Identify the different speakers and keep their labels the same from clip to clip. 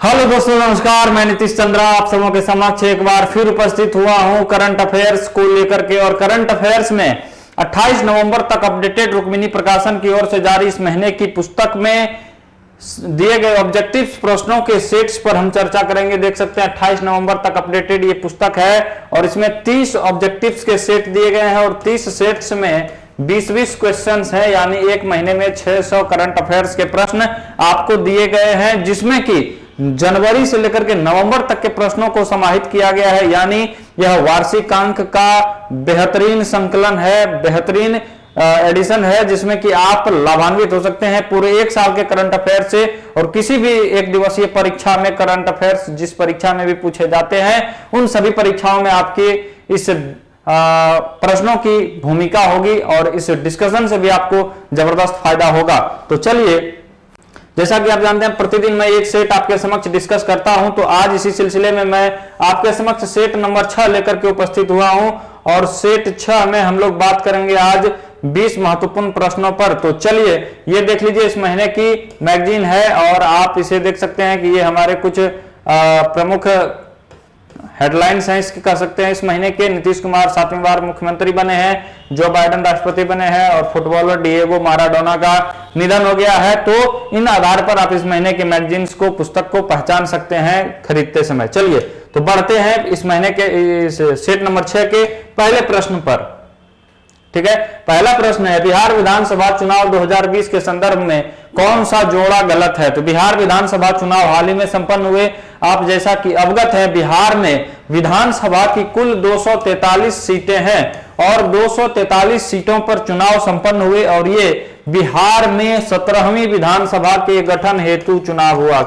Speaker 1: Hello दोस्तों, नमस्कार। मैं नीतीश चंद्रा आप सबों के समक्ष एक बार फिर उपस्थित हुआ हूं करंट अफेयर्स को लेकर के। और करंट अफेयर्स में 28 नवंबर तक अपडेटेड रुक्मिणी प्रकाशन की ओर से जारी इस महीने की पुस्तक में दिए गए ऑब्जेक्टिव्स प्रश्नों के सेट्स पर हम चर्चा करेंगे। देख सकते हैं 28 नवंबर तक अपडेटेड ये पुस्तक है और इसमें 30 ऑब्जेक्टिव्स के सेट दिए गए हैं और 30 सेट्स में 20-20 क्वेश्चंस हैं, यानी एक महीने में 600 करंट अफेयर्स के प्रश्न आपको दिए गए हैं, जिसमें कि जनवरी से लेकर के नवंबर तक के प्रश्नों को समाहित किया गया है। यानी यह वार्षिक अंक का बेहतरीन संकलन है, बेहतरीन एडिशन है, जिसमें कि आप लाभान्वित हो सकते हैं पूरे एक साल के करंट अफेयर से। और किसी भी एक दिवसीय परीक्षा में करंट अफेयर्स जिस परीक्षा में भी पूछे जाते हैं, उन सभी परीक्षाओं में आपके इस प्रश्नों की भूमिका होगी और इस डिस्कशन से भी आपको जबरदस्त फायदा होगा। तो चलिए, जैसा कि आप जानते हैं प्रतिदिन मैं एक सेट आपके समक्ष डिस्कस करता हूं, तो आज इसी सिलसिले में मैं आपके समक्ष सेट नंबर 6 लेकर के उपस्थित हुआ हूं। और सेट 6 में हम लोग बात करेंगे आज 20 महत्वपूर्ण प्रश्नों पर। तो चलिए ये देख लीजिए, इस महीने की मैगजीन है और आप इसे देख सकते हैं कि ये हमारे कुछ प्रमुख हेडलाइंस हैं, इसके कह सकते हैं। इस महीने के नीतीश कुमार 7वीं बार मुख्यमंत्री बने हैं, जो बाइडेन राष्ट्रपति बने हैं और फुटबॉलर डिएगो माराडोना का निधन हो गया है। तो इन आधार पर आप इस महीने के मैगजीन्स को, पुस्तक को पहचान सकते हैं खरीदते समय। चलिए तो बढ़ते हैं इस महीने के इस सेट नंबर 6 के पहले प्रश्न पर। ठीक है, पहला प्रश्न है, बिहार विधानसभा चुनाव 2020 के संदर्भ में कौन सा जोड़ा गलत है? तो बिहार विधानसभा चुनाव हाल ही में संपन्न हुए। आप जैसा कि अवगत है, बिहार में विधानसभा की कुल 243 सीटें हैं और 243 सीटों पर चुनाव संपन्न हुए और ये बिहार में 17वीं विधानसभा के गठन हेतु चुनाव हुआ।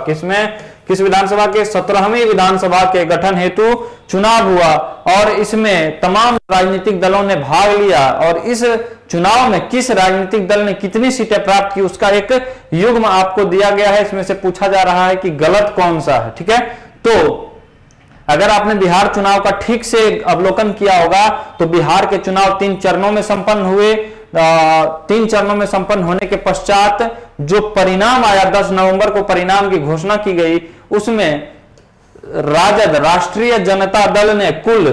Speaker 1: किस विधानसभा के? 17वीं विधानसभा के गठन हेतु चुनाव हुआ और इसमें तमाम राजनीतिक दलों ने भाग लिया। और इस चुनाव में किस राजनीतिक दल ने कितनी सीटें प्राप्त की, उसका एक युग्म आपको दिया गया है। इसमें से पूछा जा रहा है कि गलत कौन सा है। ठीक है, तो अगर आपने बिहार चुनाव का ठीक से अवलोकन किया होगा तो बिहार के चुनाव 3 चरणों में संपन्न हुए। 3 चरणों में संपन्न होने के पश्चात जो परिणाम आया, 10 नवंबर को परिणाम की घोषणा की गई, उसमें राजद, राष्ट्रीय जनता दल ने कुल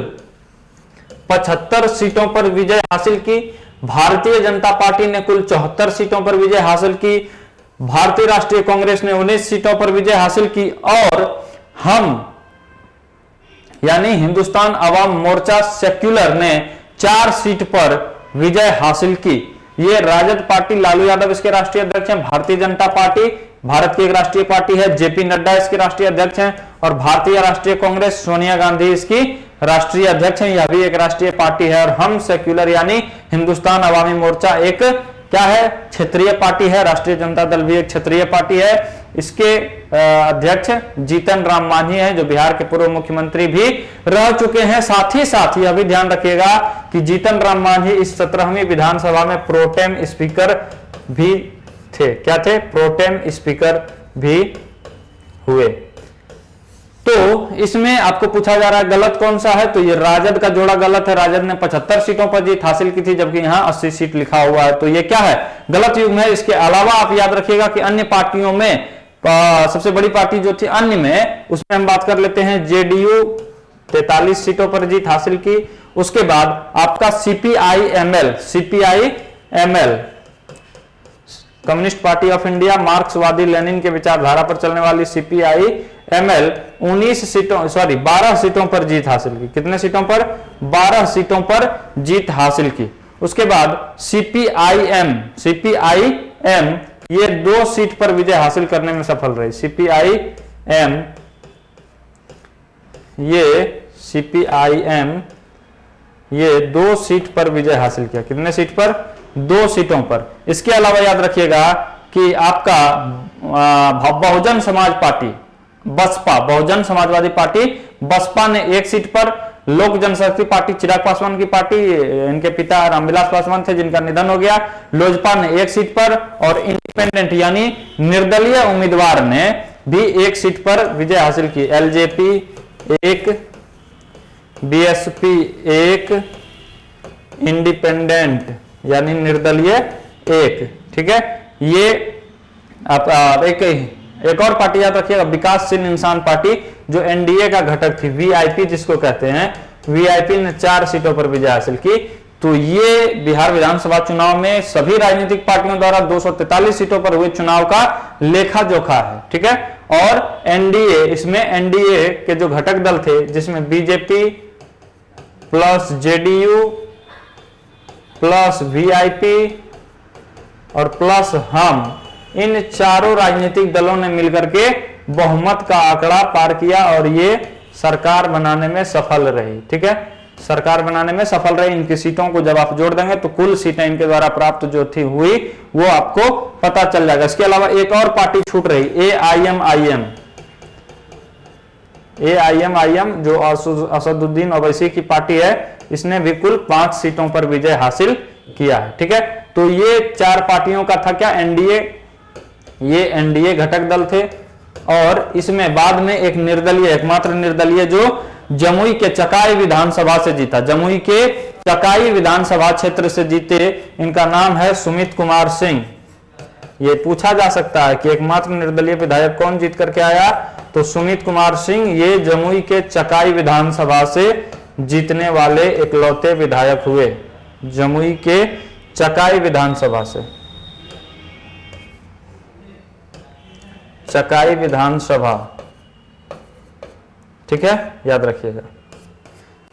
Speaker 1: 75 सीटों पर विजय हासिल की। भारतीय जनता पार्टी ने कुल 74 सीटों पर विजय हासिल की। भारतीय राष्ट्रीय कांग्रेस ने 19 सीटों पर विजय हासिल की और हम यानी हिंदुस्तान अवाम मोर्चा सेक्युलर ने 4 सीट पर विजय हासिल की। ये राजद पार्टी, लालू यादव इसके राष्ट्रीय अध्यक्ष हैं। भारतीय जनता पार्टी भारत की एक राष्ट्रीय पार्टी है, जेपी नड्डा इसके राष्ट्रीय अध्यक्ष हैं। और भारतीय राष्ट्रीय कांग्रेस, सोनिया गांधी इसकी राष्ट्रीय अध्यक्ष हैं, यह भी एक राष्ट्रीय पार्टी है। और हम सेक्युलर यानी हिंदुस्तान अवामी मोर्चा एक क्या है? क्षेत्रीय पार्टी है। राष्ट्रीय जनता दल भी एक क्षेत्रीय पार्टी है। इसके अध्यक्ष जीतन राम मांझी हैं, जो बिहार के पूर्व मुख्यमंत्री भी रह चुके हैं। साथ ही साथ यह भी ध्यान रखिएगा कि जीतन राम मांझी इस 17वीं विधानसभा में प्रोटेम स्पीकर भी थे। क्या थे? प्रोटेम स्पीकर भी हुए। तो इसमें आपको पूछा जा रहा है गलत कौन सा है, तो ये राजद का जोड़ा गलत है। राजद ने 75 सीटों पर जीत हासिल की थी, जबकि यहां 80 सीट लिखा हुआ है। तो ये क्या है? गलत युग्म है। इसके अलावा आप याद रखिएगा कि अन्य पार्टियों में सबसे बड़ी पार्टी जो थी अन्य में, उसमें हम बात कर लेते हैं जेडीयू 43 सीटों पर जीत हासिल की। उसके बाद आपका CPIML communist party of India, मार्क्सवादी लेनिन के विचारधारा पर चलने वाली सीपीआईएमएल 12 सीटों पर जीत हासिल की। कितने सीटों पर? 12 सीटों पर जीत हासिल की। उसके बाद सीपीआईएम ये 2 सीट पर विजय हासिल करने में सफल रही। सीपीआईएम ये 2 सीट पर विजय हासिल किया। कितने सीट पर? 2 सीटों पर। इसके अलावा याद रखिएगा कि आपका बहुजन समाज पार्टी, बसपा, बहुजन समाजवादी पार्टी बसपा ने 1 सीट पर, लोक जनशक्ति पार्टी चिराग पासवान की पार्टी, इनके पिता रामविलास पासवान थे जिनका निधन हो गया, लोजपा ने 1 सीट पर और इंडिपेंडेंट यानी निर्दलीय उम्मीदवार ने भी 1 सीट पर विजय हासिल की। एलजेपी 1, बीएसपी 1, इंडिपेंडेंट यानी निर्दलीय 1। ठीक है, ये आप एक एक और पार्टी याद रखिएगा, विकासशील इंसान पार्टी, जो एनडीए का घटक थी, वीआईपी जिसको कहते हैं, वीआईपी ने 4 सीटों पर विजय हासिल की। तो ये बिहार विधानसभा चुनाव में सभी राजनीतिक पार्टियों द्वारा 243 सीटों पर हुए चुनाव का लेखा जोखा है, ठीक है। और एनडीए, इसमें एनडीए के जो घटक दल थे, जिसमें BJP plus JDU plus VIP और प्लस हम, इन चारों राजनीतिक दलों ने मिलकर के बहुमत का आंकड़ा पार किया और ये सरकार बनाने में सफल रही, ठीक है, सरकार बनाने में सफल रही। इनकी सीटों को जब आप जोड़ देंगे तो कुल सीटें इनके द्वारा प्राप्त जो थी हुई वो आपको पता चल जाएगा। इसके अलावा एक और पार्टी छूट रही, एआईएमआईएम जो असदुद्दीन ओवैसी की पार्टी है, इसने भी कुल 5 सीटों पर विजय हासिल किया है, ठीक है। तो ये 4 पार्टियों का था क्या, एनडीए, ये एनडीए घटक दल थे। और इसमें बाद में एक निर्दलीय, एकमात्र निर्दलीय जो जमुई के चकाई विधानसभा से जीता, जमुई के चकाई विधानसभा क्षेत्र से जीते, इनका नाम है सुमित कुमार सिंह। ये पूछा जा सकता है कि एकमात्र निर्दलीय विधायक कौन जीत करके आया, तो सुमित कुमार सिंह, ये जमुई के चकाई विधानसभा से जीतने वाले इकलौते विधायक हुए, जमुई के चकाई विधानसभा से, चकाई विधानसभा, ठीक है, याद रखिएगा।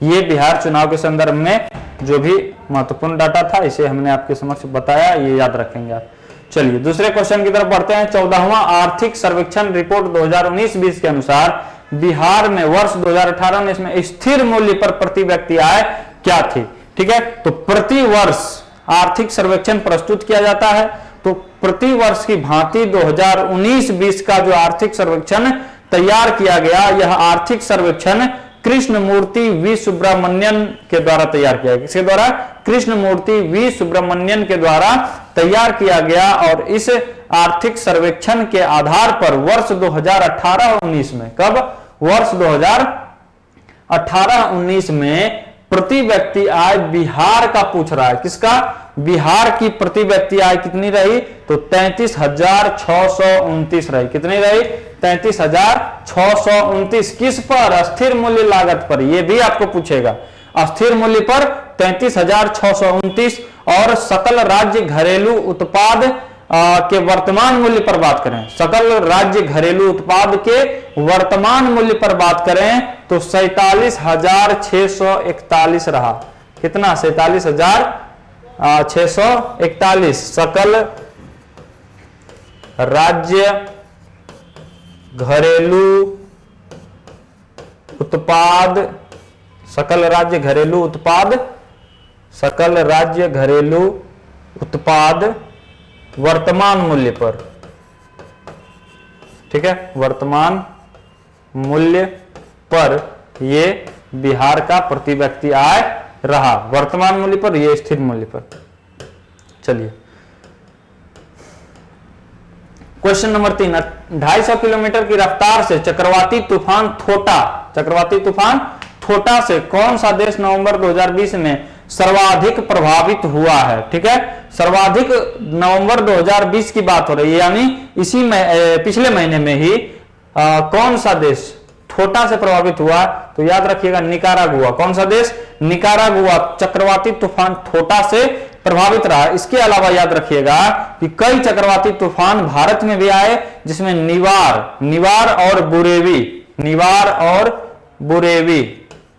Speaker 1: ये बिहार चुनाव के संदर्भ में जो भी महत्वपूर्ण डाटा था, इसे हमने आपके समक्ष बताया, ये याद रखेंगे आप। चलिए दूसरे क्वेश्चन की तरफ बढ़ते हैं। 14वां आर्थिक सर्वेक्षण रिपोर्ट 2019-20 के अनुसार बिहार में वर्ष 2018-19 में स्थिर मूल्य पर प्रति व्यक्ति आय क्या थी, ठीक है। तो प्रति वर्ष आर्थिक सर्वेक्षण प्रस्तुत किया जाता है, तो प्रति वर्ष की भांति 2019-20 का जो आर्थिक सर्वेक्षण तैयार किया गया, यह आर्थिक सर्वेक्षण कृष्णमूर्ति वी सुब्रमण्यन के द्वारा तैयार किया गया। किसके द्वारा, कृष्णमूर्ति वी सुब्रमण्यन के द्वारा तैयार किया गया। और इस आर्थिक सर्वेक्षण के आधार पर वर्ष 2018-19 में, कब, वर्ष 2018-19 में प्रति व्यक्ति आय बिहार का पूछ रहा है, किसका, बिहार की प्रति व्यक्ति आय कितनी रही, तो 33,629 रही। कितनी रही, 33,629। किस पर, अस्थिर मूल्य लागत पर, यह भी आपको पूछेगा, अस्थिर मूल्य पर 33,629। और सकल राज्य घरेलू उत्पाद के वर्तमान मूल्य पर बात करें, सकल राज्य घरेलू उत्पाद के वर्तमान मूल्य पर बात करें तो 47,641 रहा। कितना, 47,641 सकल राज्य घरेलू उत्पाद, सकल राज्य घरेलू उत्पाद, सकल राज्य घरेलू उत्पाद वर्तमान मूल्य पर, ठीक है, वर्तमान मूल्य पर ये बिहार का प्रति व्यक्ति आय रहा, वर्तमान मूल्य पर, ये स्थिर मूल्य पर। चलिए क्वेश्चन नंबर 3, 250 किलोमीटर की रफ्तार से चक्रवाती तूफान थोटा से कौन सा देश नवंबर 2020 में सर्वाधिक प्रभावित हुआ है, ठीक है। सर्वाधिक नवंबर 2020 की बात हो रही है, यानी इसी में पिछले महीने में ही कौन सा देश थोटा से प्रभावित हुआ, तो याद रखिएगा निकारागुआ। कौन सा देश, निकारागुआ चक्रवाती तूफान थोटा से प्रभावित रहा। इसके अलावा याद रखिएगा कि कई चक्रवाती तूफान भारत में भी आए, जिसमें निवार और बुरेवी,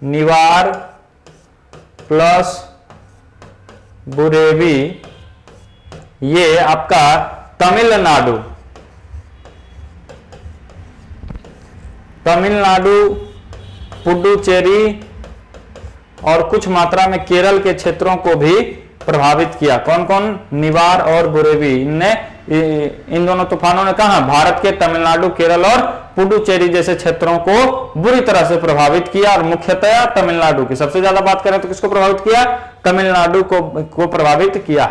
Speaker 1: निवार प्लस बुरेवी, ये आपका तमिलनाडु, पुडुचेरी और कुछ मात्रा में केरल के क्षेत्रों को भी प्रभावित किया। कौन कौन, निवार और बुरेवी, इन दोनों तूफानों ने कहा भारत के तमिलनाडु, केरल और पुडुचेरी जैसे क्षेत्रों को बुरी तरह से प्रभावित किया। और मुख्यतः तमिलनाडु की सबसे ज्यादा बात करें तो किसको प्रभावित किया, तमिलनाडु को प्रभावित किया।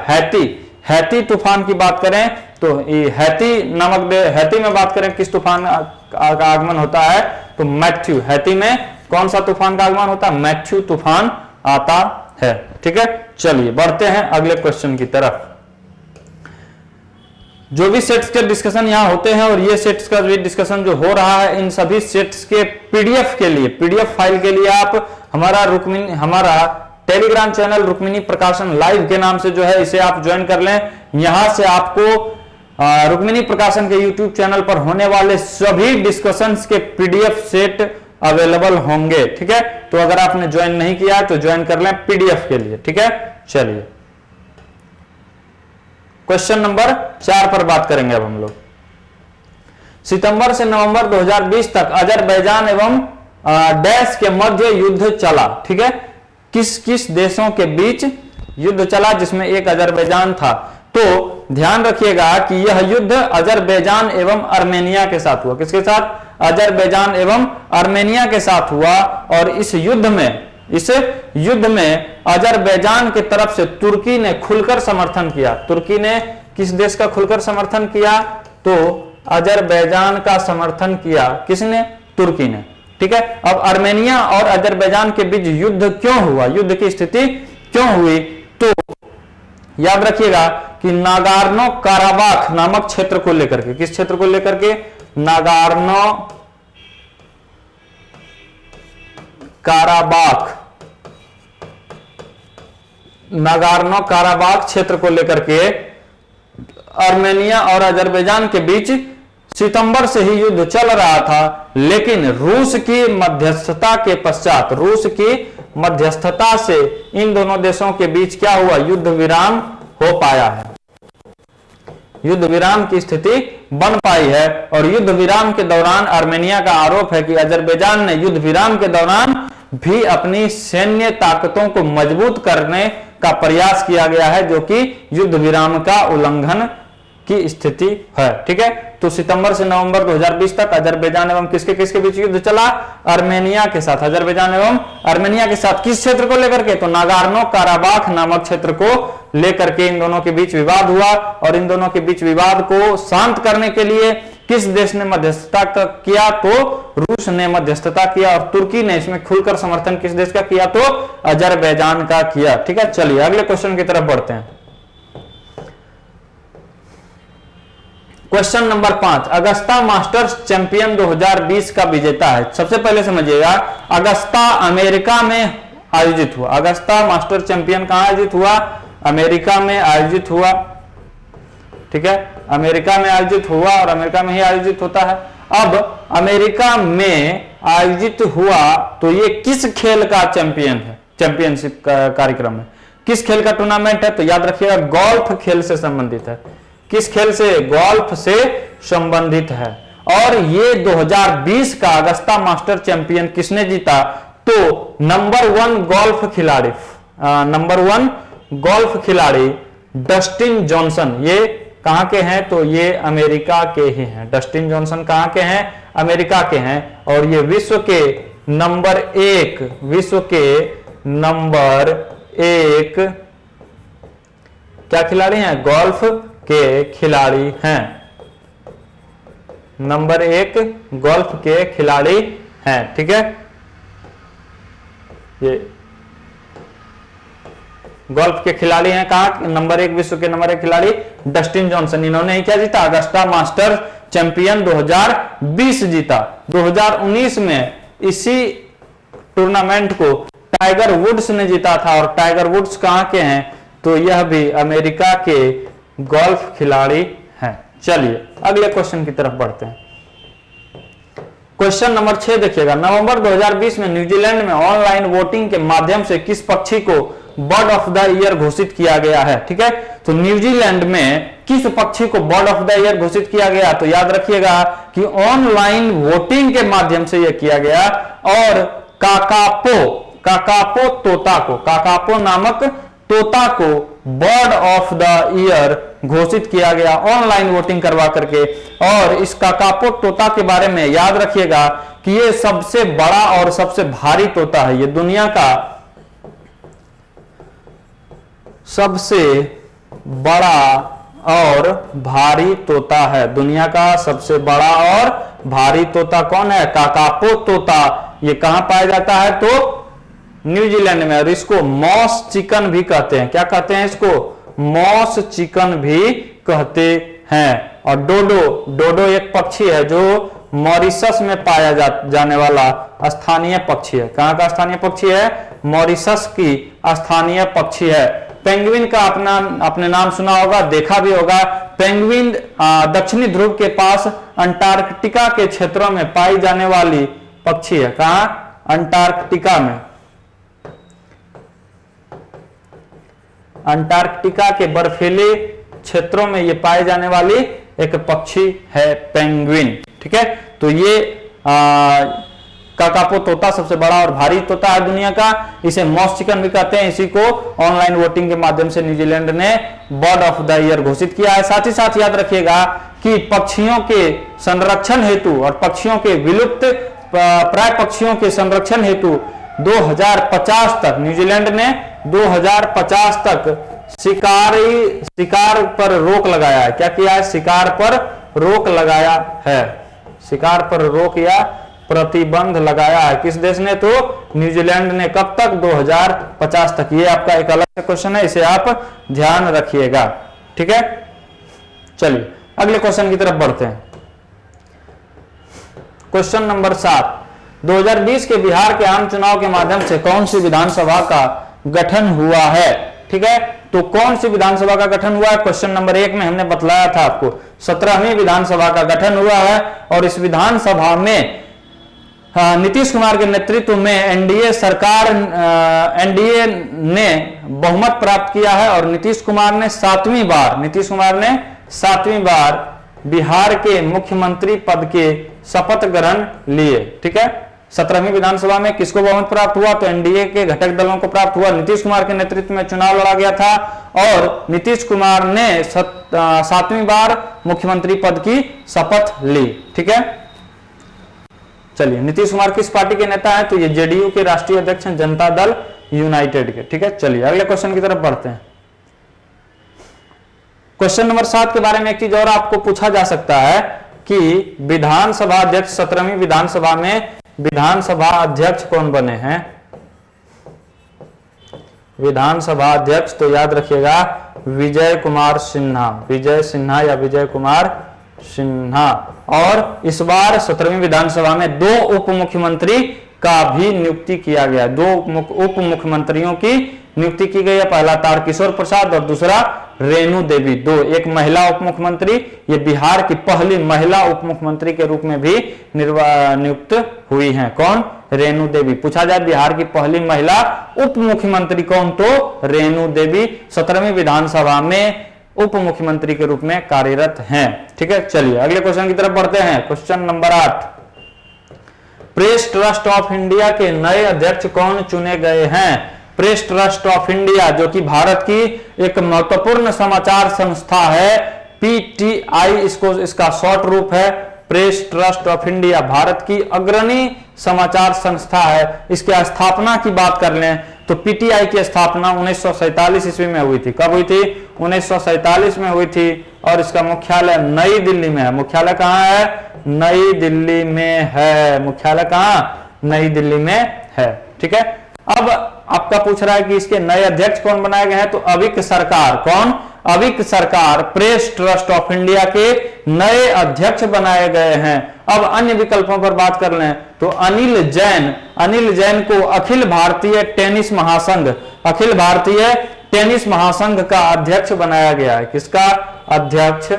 Speaker 1: हैती तूफान की बात करें तो हैती में बात करें किस तूफान का आगमन होता है, तो मैथ्यू। हैती में कौन सा तूफान का आगमन होता है, मैथ्यू तूफान आता है, ठीक है। चलिए बढ़ते हैं अगले क्वेश्चन की तरफ। जो भी सेट्स के डिस्कशन यहाँ होते हैं और ये सेट्स का भी डिस्कशन जो हो रहा है, इन सभी सेट्स के पीडीएफ के लिए, पीडीएफ फाइल के लिए आप हमारा टेलीग्राम चैनल रुक्मिणी प्रकाशन लाइव के नाम से जो है इसे आप ज्वाइन कर लें। यहां से आपको रुक्मिणी प्रकाशन के यूट्यूब चैनल पर होने वाले सभी डिस्कशंस के पीडीएफ सेट अवेलेबल होंगे। ठीक है, तो अगर आपने ज्वाइन नहीं किया तो ज्वाइन कर लें पीडीएफ के लिए। ठीक है, चलिए क्वेश्चन नंबर 4 पर बात करेंगे अब हम लोग। सितंबर से नवंबर 2020 तक अजरबैजान एवं डैश के मध्य युद्ध चला। ठीक है, किस किस देशों के बीच युद्ध चला जिसमें एक अजरबैजान था। तो ध्यान रखिएगा कि यह युद्ध अजरबैजान एवं आर्मेनिया के साथ हुआ। किसके साथ? अजरबैजान एवं आर्मेनिया के साथ हुआ। और इस युद्ध में अजरबैजान की तरफ से तुर्की ने खुलकर समर्थन किया। तुर्की ने किस देश का खुलकर समर्थन किया? तो अजरबैजान का समर्थन किया। किसने? तुर्की ने। ठीक है, अब आर्मेनिया और अजरबैजान के बीच युद्ध क्यों हुआ, युद्ध की स्थिति क्यों हुई? तो याद रखिएगा कि नागोर्नो काराबाख नामक क्षेत्र को लेकर के, किस क्षेत्र को लेकर के? नागोर्नो काराबाख क्षेत्र को लेकर के आर्मेनिया और अजरबैजान के बीच सितंबर से ही युद्ध चल रहा था। लेकिन रूस की मध्यस्थता के पश्चात, रूस की मध्यस्थता से इन दोनों देशों के बीच क्या हुआ? युद्ध विराम हो पाया है, युद्ध विराम की स्थिति बन पाई है। और युद्ध विराम के दौरान आर्मेनिया का आरोप है कि अजरबैजान ने युद्ध विराम के दौरान भी अपनी सैन्य ताकतों को मजबूत करने का प्रयास किया गया है, जो कि युद्ध विराम का उल्लंघन की स्थिति है। ठीक है, तो सितंबर से नवंबर 2020 तक अजरबैजान एवं किसके किसके बीच युद्ध चला? आर्मेनिया के साथ। अजरबैजान एवं आर्मेनिया के साथ किस क्षेत्र को लेकर के? तो नागोर्नो काराबाख नामक क्षेत्र को लेकर के इन दोनों के बीच विवाद हुआ। और इन दोनों के बीच विवाद को शांत करने के लिए किस देश ने मध्यस्थता किया? तो रूस ने मध्यस्थता किया। और तुर्की ने इसमें खुलकर समर्थन किस देश का किया? तो अजरबैजान का किया। ठीक है, चलिए अगले क्वेश्चन की तरफ बढ़ते हैं। Question number 5, Augusta Masters champion 2020 का विजेता है। सबसे पहले समझिएगा, अगस्ता अमेरिका में आयोजित हुआ। अगस्ता मास्टर चैंपियन कहां आयोजित हुआ? अमेरिका में आयोजित हुआ। ठीक है, अमेरिका में आयोजित हुआ और अमेरिका में ही आयोजित होता है। अब अमेरिका में आयोजित हुआ तो ये किस खेल का चैंपियन है? चैंपियनशिप का कार्यक्रम है, किस खेल का टूर्नामेंट है? तो याद रखिएगा गोल्फ खेल से संबंधित है। किस खेल से? गोल्फ से संबंधित है। और ये 2020 का अगस्ता मास्टर चैंपियन किसने जीता? तो नंबर 1 गोल्फ खिलाड़ी डस्टिन जॉनसन। ये कहां के हैं? तो ये अमेरिका के ही हैं। डस्टिन जॉनसन कहां के हैं? अमेरिका के हैं। और ये विश्व के नंबर एक क्या खिलाड़ी हैं? गोल्फ के खिलाड़ी हैं। नंबर 1 गोल्फ के खिलाड़ी हैं। ठीक है, ये गोल्फ के खिलाड़ी हैं। कहां? नंबर 1 विश्व के नंबर 1 खिलाड़ी डस्टिन जॉनसन। इन्होंने क्या जीता? अगस्ता मास्टर चैंपियन 2020 जीता। 2019 में इसी टूर्नामेंट को टाइगर वुड्स ने जीता था। और टाइगर वुड्स कहां के हैं? तो यह भी अमेरिका के गोल्फ खिलाड़ी हैं। चलिए अगले क्वेश्चन की तरफ बढ़ते हैं। क्वेश्चन नंबर 6 देखिएगा, नवंबर 2020 में न्यूजीलैंड में ऑनलाइन वोटिंग के माध्यम से किस पक्षी को बर्ड ऑफ द ईयर घोषित किया गया है? ठीक है, तो न्यूजीलैंड में किस पक्षी को बर्ड ऑफ द ईयर घोषित किया गया? तो याद रखिएगा कि ऑनलाइन वोटिंग के माध्यम से यह किया गया। और काकापो नामक तोता को बर्ड ऑफ द ईयर घोषित किया गया ऑनलाइन वोटिंग करवा करके। और इस काकापो तोता के बारे में याद रखिएगा कि ये सबसे बड़ा और सबसे भारी तोता है। ये दुनिया का सबसे बड़ा और भारी तोता है। दुनिया का सबसे बड़ा और भारी तोता कौन है? काकापो तोता। ये कहां पाया जाता है? तो न्यूजीलैंड में। और इसको मॉस चिकन भी कहते हैं। क्या कहते हैं इसको? मॉस चिकन भी कहते हैं। और डोडो, डोडो एक पक्षी है जो मॉरिशस में पाया जाने वाला स्थानीय पक्षी है। कहाँ का स्थानीय पक्षी है? मॉरिशस की स्थानीय पक्षी है। पेंगुइन का आपने नाम सुना होगा, देखा भी होगा। पेंगुइन दक्षिणी ध्रुव के पास अंटार्कटिका के क्षेत्रों में पाई जाने वाली पक्षी है। कहाँ? अंटार्कटिका में। अंटार्कटिका के बर्फीले क्षेत्रों में ये पाए जाने वाली एक पक्षी है पेंगुइन। ठीक है, तो ये काकापो तोता सबसे बड़ा और भारी तोता है दुनिया का। इसे मॉस चिकन भी कहते हैं। इसी को ऑनलाइन वोटिंग के माध्यम से न्यूजीलैंड ने बर्ड ऑफ द ईयर घोषित किया है। साथ ही साथ याद रखिएगा कि पक्षियों के संरक्षण हेतु और पक्षियों के विलुप्त प्राय पक्षियों के संरक्षण हेतु 2050 तक न्यूजीलैंड ने 2050 तक शिकार पर रोक लगाया है। क्या किया है? शिकार पर रोक लगाया है। शिकार पर रोक या प्रतिबंध लगाया है। किस देश ने? तो न्यूजीलैंड ने। कब तक? 2050 तक। ये आपका एक अलग क्वेश्चन है, इसे आप ध्यान रखिएगा। ठीक है, चलिए अगले क्वेश्चन की तरफ बढ़ते हैं। क्वेश्चन नंबर 7, 2020 के बिहार के आम चुनाव के माध्यम से कौन सी विधानसभा का गठन हुआ है? ठीक है, तो कौन सी विधानसभा का गठन हुआ है? क्वेश्चन नंबर 1 में हमने बतलाया था आपको 17वीं विधानसभा का गठन हुआ है। और इस विधानसभा में नीतीश कुमार के नेतृत्व में एनडीए सरकार, एनडीए ने बहुमत प्राप्त किया है। और नीतीश कुमार ने 7वीं बार बिहार के मुख्यमंत्री पद के शपथ ग्रहण लिए। ठीक है, 17वीं विधानसभा में किसको बहुमत प्राप्त हुआ? तो एनडीए के घटक दलों को प्राप्त हुआ। नीतीश कुमार के नेतृत्व में चुनाव लड़ा गया था और नीतीश कुमार ने 7वीं बार मुख्यमंत्री पद की शपथ ली। ठीक है, चलिए नीतीश कुमार किस पार्टी के नेता हैं? तो ये जेडीयू के राष्ट्रीय अध्यक्ष हैं, जनता दल यूनाइटेड के। ठीक है, चलिए अगले क्वेश्चन की तरफ बढ़ते हैं। क्वेश्चन नंबर 7 के बारे में एक चीज और आपको पूछा जा सकता है कि विधानसभा अध्यक्ष 17वीं विधानसभा में विधानसभा अध्यक्ष कौन बने हैं? विधानसभा अध्यक्ष तो याद रखिएगा विजय कुमार सिन्हा, विजय सिन्हा या विजय कुमार सिन्हा। और इस बार 17वीं विधानसभा में 2 उप मुख्यमंत्री का भी नियुक्ति किया गया। 2 उप मुख्यमंत्रियों की नियुक्ति की गई है। पहला तारकिशोर प्रसाद और दूसरा रेणु देवी। 2, एक महिला उप मुख्यमंत्री, ये बिहार की पहली महिला उप मुख्यमंत्री के रूप में भी नियुक्त हुई हैं। कौन? रेणु देवी। पूछा जाए बिहार की पहली महिला उप मुख्यमंत्री कौन? तो रेणु देवी 17वीं विधानसभा में उप मुख्यमंत्री के रूप में कार्यरत हैं। ठीक है, चलिए अगले क्वेश्चन की तरफ बढ़ते हैं। Question number 8, press trust of India के नए अध्यक्ष कौन चुने गए हैं? प्रेस ट्रस्ट ऑफ इंडिया जो कि भारत की एक महत्वपूर्ण समाचार संस्था है, पीटीआई इसका शॉर्ट रूप है। Press trust of India Bharat की अग्रणी समाचार संस्था है। इसकी स्थापना की बात कर लें तो पीटीआई की स्थापना 1947 ईस्वी में हुई थी। कब हुई थी? 1947 में हुई थी। और इसका मुख्यालय नई दिल्ली में है। मुख्यालय कहाँ है? नई दिल्ली में है। मुख्यालय कहाँ? नई दिल्ली में है। ठीक है, अब आपका पूछ रहा है कि इसके नए अध्यक्ष कौन बनाए गए हैं? तो अविक सरकार। कौन? अविक सरकार प्रेस ट्रस्ट ऑफ इंडिया के नए अध्यक्ष बनाए गए हैं। अब अन्य विकल्पों पर बात कर लें तो अनिल जैन को अखिल भारतीय टेनिस महासंघ, अखिल भारतीय टेनिस महासंघ का अध्यक्ष बनाया गया है। किसका अध्यक्ष?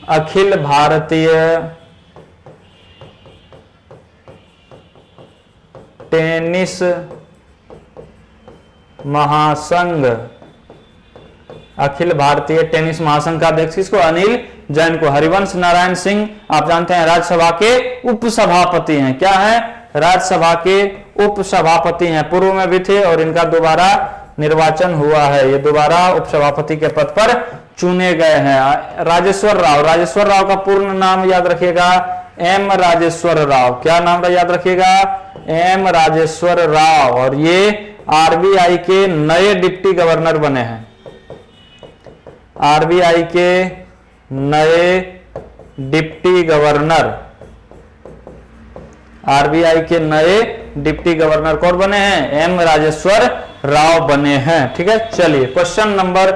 Speaker 1: अखिल भारतीय टेनिस महासंघ, अखिल भारतीय टेनिस महासंघ का अध्यक्ष किसको? अनिल जैन को। हरिवंश नारायण सिंह आप जानते हैं राज्यसभा के उपसभापति हैं। क्या है? राज्यसभा के उपसभापति हैं। पूर्व में भी थे और इनका दोबारा निर्वाचन हुआ है। ये दोबारा उपसभापति के पद पर चुने गए हैं। राजेश्वर राव का पूर्ण नाम याद रखिएगा, एम राजेश्वर राव। क्या नाम याद रखिएगा? एम राजेश्वर राव। और ये आरबीआई के नए डिप्टी गवर्नर बने हैं। आरबीआई के नए डिप्टी गवर्नर, आरबीआई के नए डिप्टी गवर्नर कौन बने हैं? एम राजेश्वर राव बने हैं। ठीक है, चलिए क्वेश्चन नंबर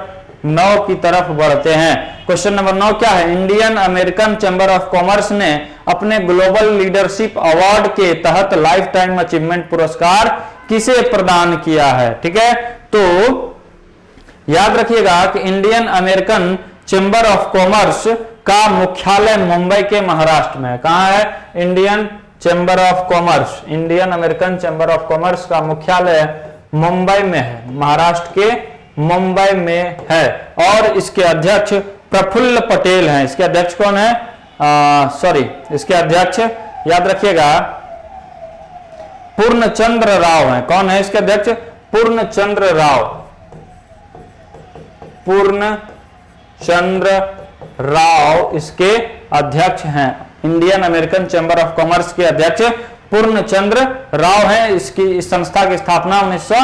Speaker 1: 9 की तरफ बढ़ते हैं। क्वेश्चन नंबर 9 क्या है? Indian American chamber of commerce ने अपने ग्लोबल लीडरशिप अवार्ड के तहत लाइफ टाइम अचीवमेंट पुरस्कार किसे प्रदान किया है? ठीक है, तो याद रखिएगा कि Indian American chamber of commerce का मुख्यालय मुंबई के महाराष्ट्र में है। कहां है? Indian chamber of commerce, Indian American chamber of commerce का मुख्यालय मुंबई में है, महाराष्ट्र के मुंबई में है। और इसके अध्यक्ष प्रफुल्ल पटेल हैं। इसके अध्यक्ष कौन है? इसके अध्यक्ष याद रखिएगा पूर्णचंद्र राव हैं। कौन है इसके अध्यक्ष? पूर्णचंद्र राव, पूर्णचंद्र राव इसके अध्यक्ष हैं। Indian American chamber of commerce के अध्यक्ष पूर्णचंद्र राव हैं। इस संस्था की स्थापना 1900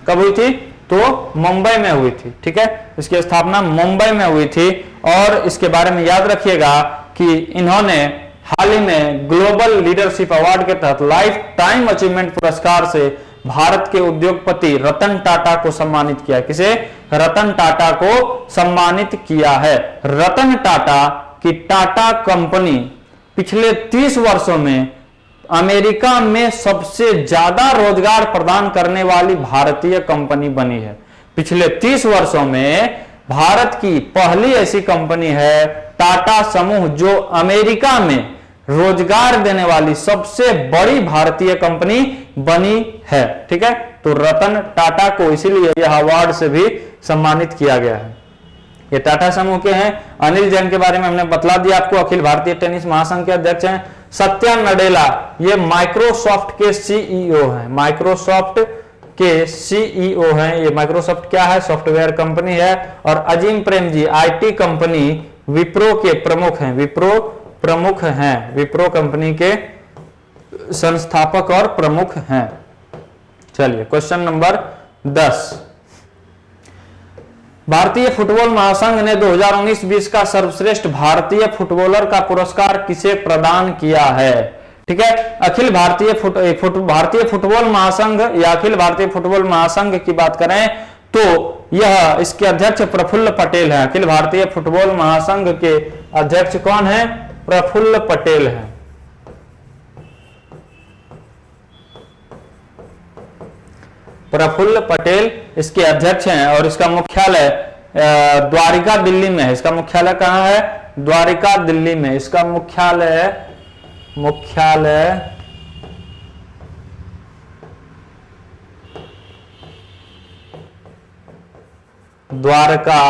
Speaker 1: कब हुई थी? तो मुंबई में हुई थी। ठीक है, इसकी स्थापना मुंबई में हुई थी। और इसके बारे में याद रखिएगा कि इन्होंने हाल ही में ग्लोबल लीडरशिप अवार्ड के तहत लाइफ टाइम अचीवमेंट पुरस्कार से भारत के उद्योगपति रतन टाटा को सम्मानित किया। किसे? रतन टाटा को सम्मानित किया है। रतन टाटा की टाटा कंपनी पिछले 30 वर्षों में अमेरिका में सबसे ज्यादा रोजगार प्रदान करने वाली भारतीय कंपनी बनी है। पिछले 30 वर्षों में भारत की पहली ऐसी कंपनी है टाटा समूह जो अमेरिका में रोजगार देने वाली सबसे बड़ी भारतीय कंपनी बनी है। ठीक है, तो रतन टाटा को इसीलिए यह अवार्ड से भी सम्मानित किया गया है। ये टाटा समूह के हैं। अनिल जैन के बारे में हमने बतला दिया आपको, अखिल भारतीय टेनिस महासंघ के अध्यक्ष हैं। सत्या नडेला ये माइक्रोसॉफ्ट के सीईओ हैं, माइक्रोसॉफ्ट के सीईओ हैं। ये माइक्रोसॉफ्ट क्या है? सॉफ्टवेयर कंपनी है। और अजीम प्रेम जी आईटी कंपनी विप्रो के प्रमुख हैं, विप्रो प्रमुख हैं, विप्रो कंपनी के संस्थापक और प्रमुख हैं। चलिए क्वेश्चन नंबर 10, भारतीय फुटबॉल महासंघ ने 2019-20 का सर्वश्रेष्ठ भारतीय फुटबॉलर का पुरस्कार किसे प्रदान किया है? ठीक है, अखिल भारतीय फुटबॉल महासंघ या अखिल भारतीय फुटबॉल महासंघ की बात करें तो यह इसके अध्यक्ष प्रफुल्ल पटेल है। अखिल भारतीय फुटबॉल महासंघ के अध्यक्ष कौन है? प्रफुल्ल पटेल है। प्रफुल्ल पटेल इसके अध्यक्ष हैं और इसका मुख्यालय द्वारिका दिल्ली में है। इसका मुख्यालय कहां है? द्वारिका दिल्ली में। इसका मुख्यालय द्वारका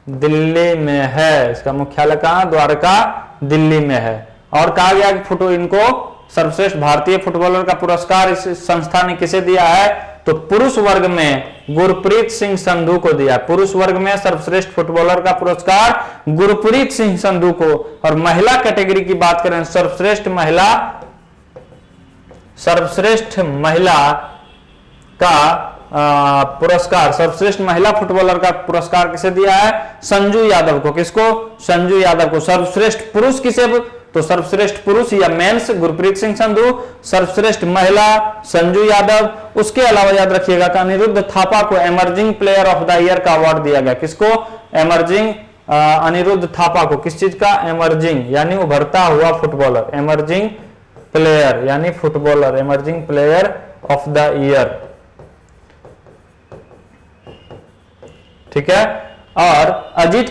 Speaker 1: दिल्ली में है। इसका मुख्यालय कहां? द्वारका दिल्ली में है। और कहा गया कि इनको सर्वश्रेष्ठ भारतीय फुटबॉलर का पुरस्कार इस संस्था ने किसे दिया है? तो पुरुष वर्ग में गुरप्रीत सिंह संधू को दिया। पुरुष वर्ग में सर्वश्रेष्ठ फुटबॉलर का पुरस्कार गुरप्रीत सिंह संधू को। और महिला कैटेगरी की बात करें, सर्वश्रेष्ठ महिला का पुरस्कार, सर्वश्रेष्ठ महिला फुटबॉलर का पुरस्कार किसे दिया है? संजू यादव को। किसको? संजू यादव को। सर्वश्रेष्ठ पुरुष किसे? तो सर्वश्रेष्ठ पुरुष या मेंस गुरप्रीत सिंह संधू, सर्वश्रेष्ठ महिला संजू यादव। उसके अलावा याद रखिएगा कि अनिरुद्ध थापा को emerging player of the year का अवार्ड दिया गया। किसको? एमर्जिंग अनिरुद्ध थापा को। किस चीज का? एमर्जिंग यानी उभरता हुआ फुटबॉलर, एमर्जिंग प्लेयर यानी footballer, emerging player of the year. ठीक है, और अजीत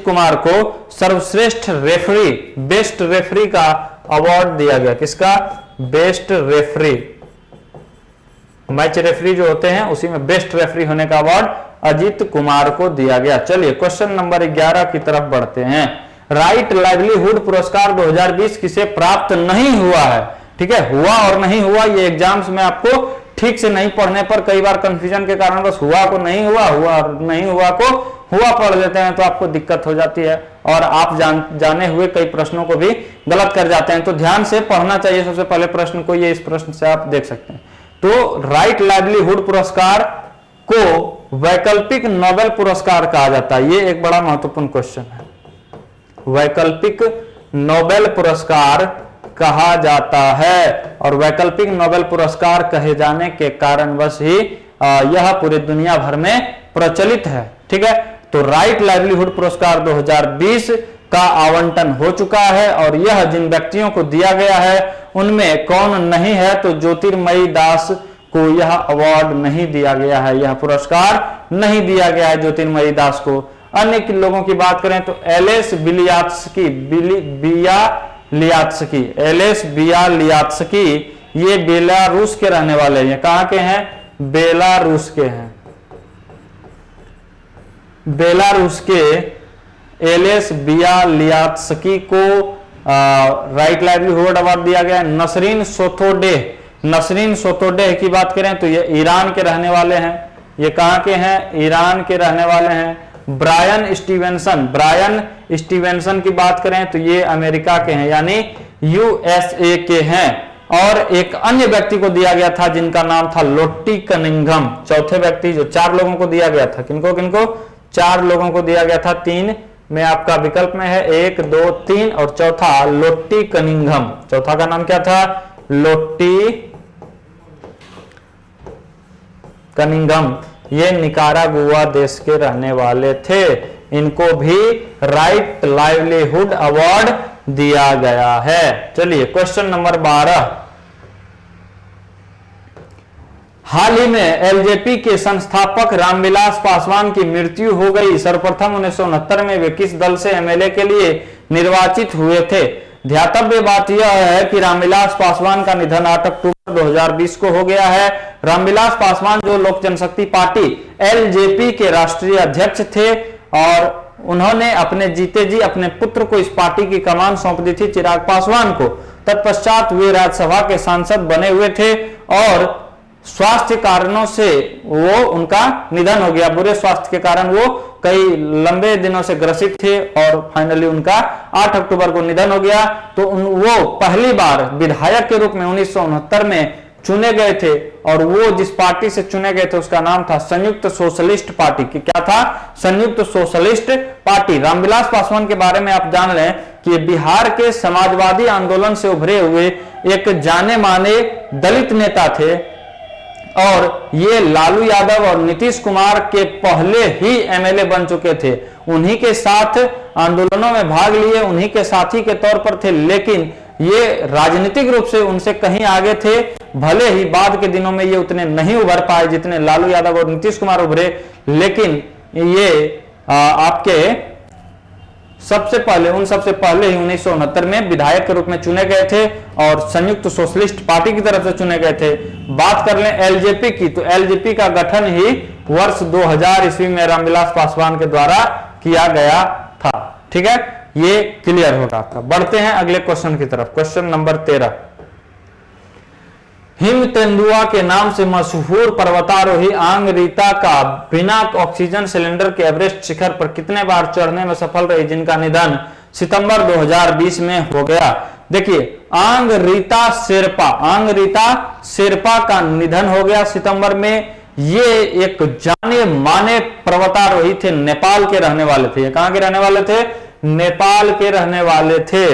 Speaker 1: कुमार को सर्वश्रेष्ठ रेफरी, बेस्ट रेफरी का अवार्ड दिया गया। किसका? Best referee. मैच रेफरी जो होते हैं उसी में बेस्ट रेफरी होने का अवार्ड अजीत कुमार को दिया गया। चलिए क्वेश्चन नंबर 11 की तरफ बढ़ते हैं। राइट लाइवलीहुड पुरस्कार 2020 किसे प्राप्त नहीं हुआ है? ठीक है, हुआ और नहीं हुआ ये एग्जाम्स में आपको ठीक से नहीं पढ़ने पर कई बार कंफ्यूजन के कारण बस हुआ को नहीं हुआ, हुआ और नहीं हुआ को हुआ पढ़ देते हैं तो आपको दिक्कत हो जाती है और आप जाने हुए कई प्रश्नों को भी गलत कर जाते हैं। तो ध्यान से पढ़ना चाहिए सबसे पहले प्रश्न को, ये इस प्रश्न से आप देख सकते हैं। तो राइट लाइवलीहुड पुरस्कार को वैकल्पिक नोबेल पुरस्कार कहा जाता है। ये एक बड़ा महत्वपूर्ण क्वेश्चन है। वैकल्पिक नोबेल पुरस्कार कहा जाता है और वैकल्पिक नोबेल पुरस्कार कहे जाने के कारणवश ही यह पूरे दुनिया भर में प्रचलित है। ठीक है, तो राइट लाइवलीहुड पुरस्कार 2020 का आवंटन हो चुका है और यह जिन व्यक्तियों को दिया गया है उनमें कौन नहीं है, तो ज्योतिर्मयी दास को यह अवार्ड नहीं दिया गया है, यह पुरस्कार नहीं दिया गया है ज्योतिर्मयी दास को। अन्य लोगों की बात करें तो एलेस बियालियात्स्की, ये बेलारूस के रहने वाले हैं। कहां के हैं? बेलारूस के हैं। बेलारूस के एलेस बियालियात्स्की को राइट लाइवलीहुड अवार्ड दिया गया। नसरीन सोतोडेह की बात करें तो ये ईरान के रहने वाले हैं। ये कहां के हैं? ईरान के रहने वाले हैं। ब्रायन स्टीवेंसन की बात करें तो ये अमेरिका के हैं, यानी यूएसए के हैं। और एक अन्य व्यक्ति को दिया गया था जिनका नाम था लोट्टी कनिंघम, चौथे व्यक्ति जो 4 लोगों को दिया गया था। किनको किनको? 4 लोगों को दिया गया था। 3 में आपका विकल्प में है, 1, 2, 3 और चौथा लोट्टी कनिंघम। चौथा का नाम क्या था? लोट्टी कनिंघम। ये निकारागुआ देश के रहने वाले थे। इनको भी राइट लाइवलीहुड अवार्ड दिया गया है। चलिए क्वेश्चन नंबर 12। हाल ही में एलजेपी के संस्थापक रामविलास पासवान की मृत्यु हो गई। सर्वप्रथम 1969 में वे किस दल से एमएलए के लिए निर्वाचित हुए थे? ध्यातव्य बात यह है कि रामविलास पासवान का निधन 8 अक्टूबर 2020 को हो गया है। रामविलास पासवान जो लोक जनशक्ति पार्टी एलजेपी के राष्ट्रीय अध्यक्ष थे और उन्होंने अपने जीते जी अपने पुत्र को इस पार्टी की कमान सौंप दी थी, चिराग पासवान को। तत्पश्चात वे राज्यसभा के सांसद बने हुए थे और स्वास्थ्य कारणों से वो उनका निधन हो गया। बुरे स्वास्थ्य के कारण वो कई लंबे दिनों से ग्रसित थे और फाइनली उनका 8 अक्टूबर को निधन हो गया। तो वो पहली बार विधायक के रूप में 1969 में चुने गए थे और वो जिस पार्टी से चुने गए थे उसका नाम था संयुक्त सोशलिस्ट पार्टी। कि क्या था? संयुक्त सोशलिस्ट पार्टी। रामविलास पासवान के बारे में आप जान लें कि बिहार के समाजवादी आंदोलन से उभरे हुए एक जाने माने दलित नेता थे और ये लालू यादव और नीतीश कुमार के पहले ही एमएलए बन चुके थे। उन्हीं के साथ आंदोलनों में भाग लिए, उन्हीं के साथी के तौर पर थे, लेकिन ये राजनीतिक रूप से उनसे कहीं आगे थे। भले ही बाद के दिनों में ये उतने नहीं उभर पाए जितने लालू यादव और नीतीश कुमार उभरे, लेकिन ये आपके सबसे पहले ही 1969 में विधायक के रूप में चुने गए थे और संयुक्त सोशलिस्ट पार्टी की तरफ से चुने गए थे। बात कर लें एलजेपी की, तो एलजेपी का गठन ही वर्ष 2000 ईस्वी में रामविलास पासवान के द्वारा किया गया था। ठीक है, ये क्लियर होगा आपका। बढ़ते हैं अगले क्वेश्चन की तरफ। Question number 13। हिम तेंदुआ के नाम से मशहूर पर्वतारोही आंग रीता का बिना ऑक्सीजन सिलेंडर के एवरेस्ट शिखर पर कितने बार चढ़ने में सफल रही, जिनका निधन सितंबर 2020 में हो गया? देखिए, आंग रीता शेरपा का निधन हो गया सितंबर में। ये एक जाने माने पर्वतारोही थे, नेपाल के रहने वाले थे। ये कहां के रहने वाले थे? नेपाल के रहने वाले थे।